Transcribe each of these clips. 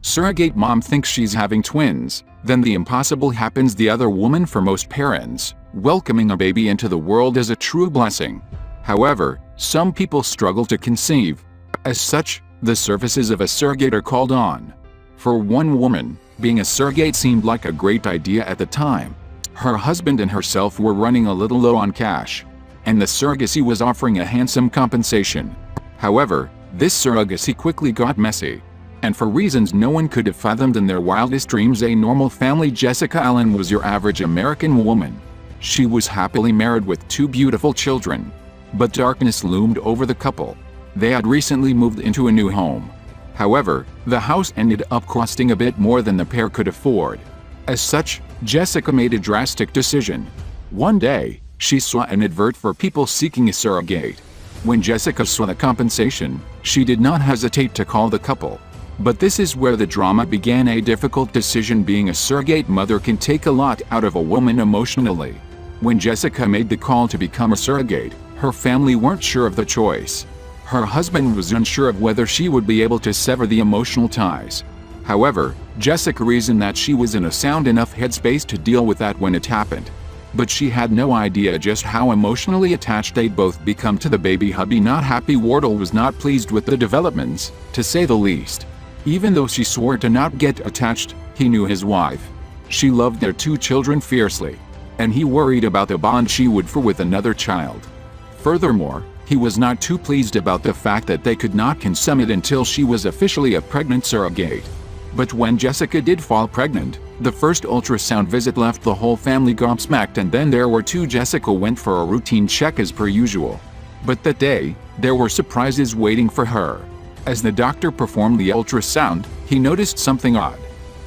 Surrogate mom thinks she's having twins. Then the impossible happens. The other woman. For most parents, welcoming a baby into the world is a true blessing. However, some people struggle to conceive. As such, the services of a surrogate are called on. For one woman, being a surrogate seemed like a great idea at the time. Her husband and herself were running a little low on cash, and the surrogacy was offering a handsome compensation. However, this surrogacy quickly got messy, and for reasons no one could have fathomed in their wildest dreams. A normal family. Jessica Allen was your average American woman. She was happily married with 2 beautiful children. But darkness loomed over the couple. They had recently moved into a new home. However, the house ended up costing a bit more than the pair could afford. As such, Jessica made a drastic decision. One day, she saw an advert for people seeking a surrogate. When Jessica saw the compensation, she did not hesitate to call the couple. But this is where the drama began. A difficult decision. Being a surrogate mother can take a lot out of a woman emotionally. When Jessica made the call to become a surrogate, her family weren't sure of the choice. Her husband was unsure of whether she would be able to sever the emotional ties. However, Jessica reasoned that she was in a sound enough headspace to deal with that when it happened. But she had no idea just how emotionally attached they'd both become to the baby. Hubby not happy. Wardle was not pleased with the developments, to say the least. Even though she swore to not get attached, he knew his wife. She loved their 2 children fiercely, and he worried about the bond she would form with another child. Furthermore, he was not too pleased about the fact that they could not consummate until she was officially a pregnant surrogate. But when Jessica did fall pregnant, the first ultrasound visit left the whole family gobsmacked, and then there were 2. Jessica went for a routine check as per usual. But that day, there were surprises waiting for her. As the doctor performed the ultrasound, he noticed something odd.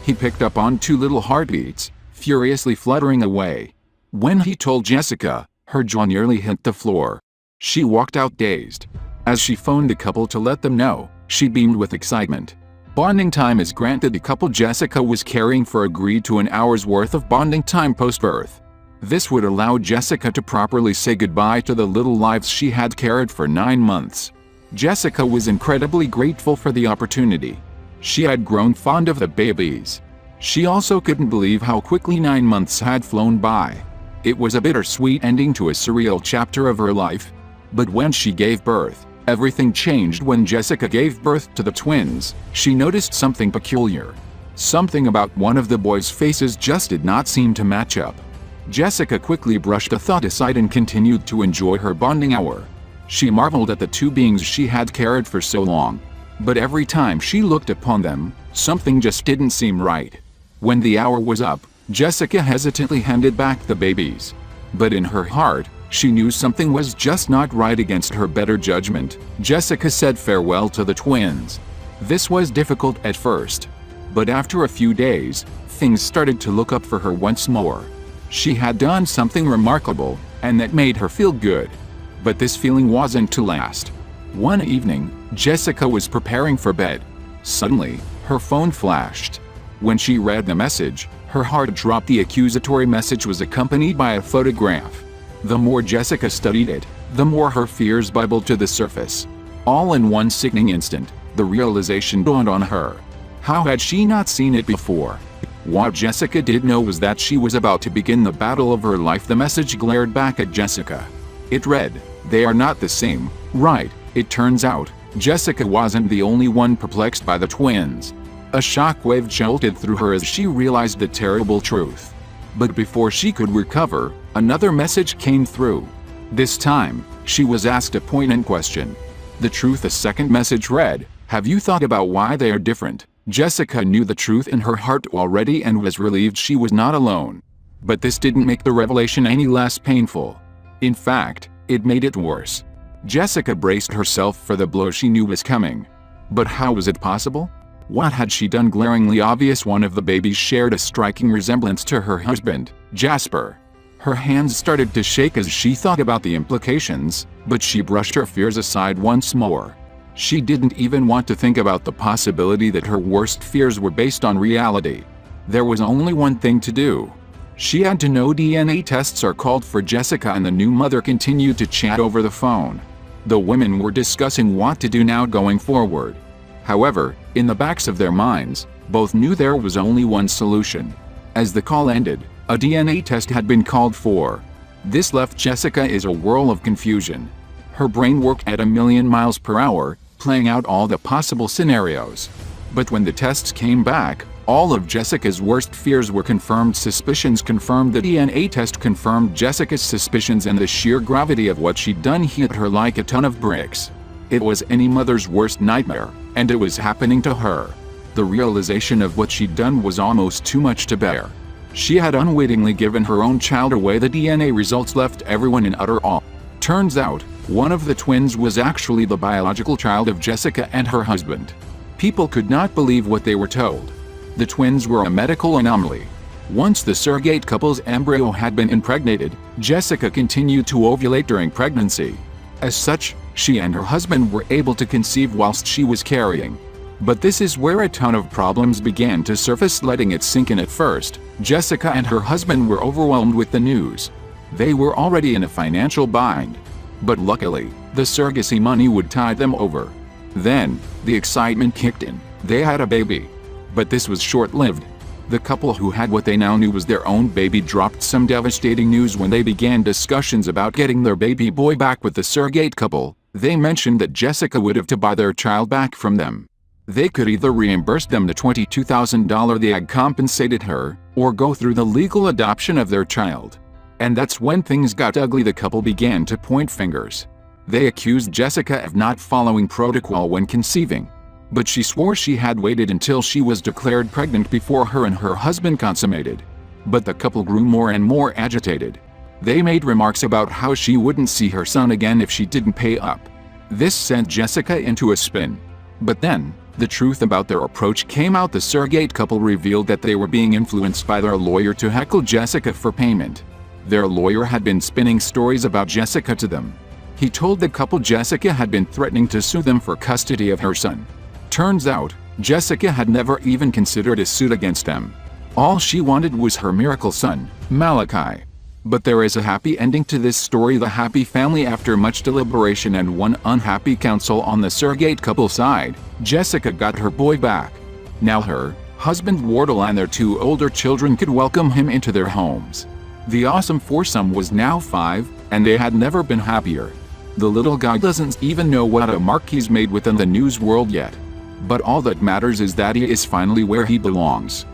He picked up on 2 little heartbeats, furiously fluttering away. When he told Jessica, her jaw nearly hit the floor. She walked out dazed. As she phoned the couple to let them know, she beamed with excitement. Bonding time is granted. The couple Jessica was caring for agreed to an hour's worth of bonding time post-birth. This would allow Jessica to properly say goodbye to the little lives she had cared for 9 months. Jessica was incredibly grateful for the opportunity. She had grown fond of the babies. She also couldn't believe how quickly 9 months had flown by. It was a bittersweet ending to a surreal chapter of her life. But when she gave birth, everything changed. When Jessica gave birth to the twins, she noticed something peculiar. Something about one of the boys' faces just did not seem to match up. Jessica quickly brushed the thought aside and continued to enjoy her bonding hour. She marveled at the 2 beings she had cared for so long. But every time she looked upon them, something just didn't seem right. When the hour was up, Jessica hesitantly handed back the babies. But in her heart, she knew something was just not right. Against her better judgment, Jessica said farewell to the twins. This was difficult at first. But after a few days, things started to look up for her once more. She had done something remarkable, and that made her feel good. But this feeling wasn't to last. One evening, Jessica was preparing for bed. Suddenly, her phone flashed. When she read the message, her heart dropped. The accusatory message was accompanied by a photograph. The more Jessica studied it, the more her fears bubbled to the surface. All in one sickening instant, the realization dawned on her. How had she not seen it before? What Jessica did know was that she was about to begin the battle of her life. The message glared back at Jessica. It read, "They are not the same, right?" It turns out, Jessica wasn't the only one perplexed by the twins. A shockwave jolted through her as she realized the terrible truth. But before she could recover, another message came through. This time, she was asked a poignant question. The truth. A second message read, "Have you thought about why they are different?" Jessica knew the truth in her heart already and was relieved she was not alone. But this didn't make the revelation any less painful. In fact, it made it worse. Jessica braced herself for the blow she knew was coming. But how was it possible? What had she done glaringly obvious? One of the babies shared a striking resemblance to her husband, Jasper. Her hands started to shake as she thought about the implications, but she brushed her fears aside once more. She didn't even want to think about the possibility that her worst fears were based on reality. There was only one thing to do. She had to know. DNA tests are called for. Jessica and the new mother continued to chat over the phone. The women were discussing what to do now going forward. However, In the backs of their minds, both knew there was only one solution. As the call ended, a DNA test had been called for. This left Jessica in a whirl of confusion. Her brain worked at 1,000,000 miles per hour, playing out all the possible scenarios. But when the tests came back, all of Jessica's worst fears were confirmed. Suspicions confirmed. The DNA test confirmed Jessica's suspicions, and the sheer gravity of what she'd done hit her like a ton of bricks. It was any mother's worst nightmare, and it was happening to her. The realization of what she'd done was almost too much to bear. She had unwittingly given her own child away. The DNA results left everyone in utter awe. Turns out, one of the twins was actually the biological child of Jessica and her husband. People could not believe what they were told. The twins were a medical anomaly. Once the surrogate couple's embryo had been impregnated, Jessica continued to ovulate during pregnancy. As such, she and her husband were able to conceive whilst she was carrying. But this is where a ton of problems began to surface. Letting it sink in at first, Jessica and her husband were overwhelmed with the news. They were already in a financial bind. But luckily, the surrogacy money would tide them over. Then, the excitement kicked in. They had a baby. But this was short-lived. The couple, who had what they now knew was their own baby, dropped some devastating news when they began discussions about getting their baby boy back with the surrogate couple. They mentioned that Jessica would have to buy their child back from them. They could either reimburse them the $22,000 they had compensated her, or go through the legal adoption of their child. And that's when things got ugly. The couple began to point fingers. They accused Jessica of not following protocol when conceiving. But she swore she had waited until she was declared pregnant before her and her husband consummated. But the couple grew more and more agitated. They made remarks about how she wouldn't see her son again if she didn't pay up. This sent Jessica into a spin. But then, the truth about their approach came out. The surrogate couple revealed that they were being influenced by their lawyer to heckle Jessica for payment. Their lawyer had been spinning stories about Jessica to them. He told the couple Jessica had been threatening to sue them for custody of her son. Turns out, Jessica had never even considered a suit against them. All she wanted was her miracle son, Malachi. But there is a happy ending to this story. The happy family, after much deliberation and one unhappy counsel on the surrogate couple side, Jessica got her boy back. Now her husband Wardle and their 2 older children could welcome him into their homes. The awesome foursome was now 5, and they had never been happier. The little guy doesn't even know what a mark he's made within the news world yet. But all that matters is that he is finally where he belongs.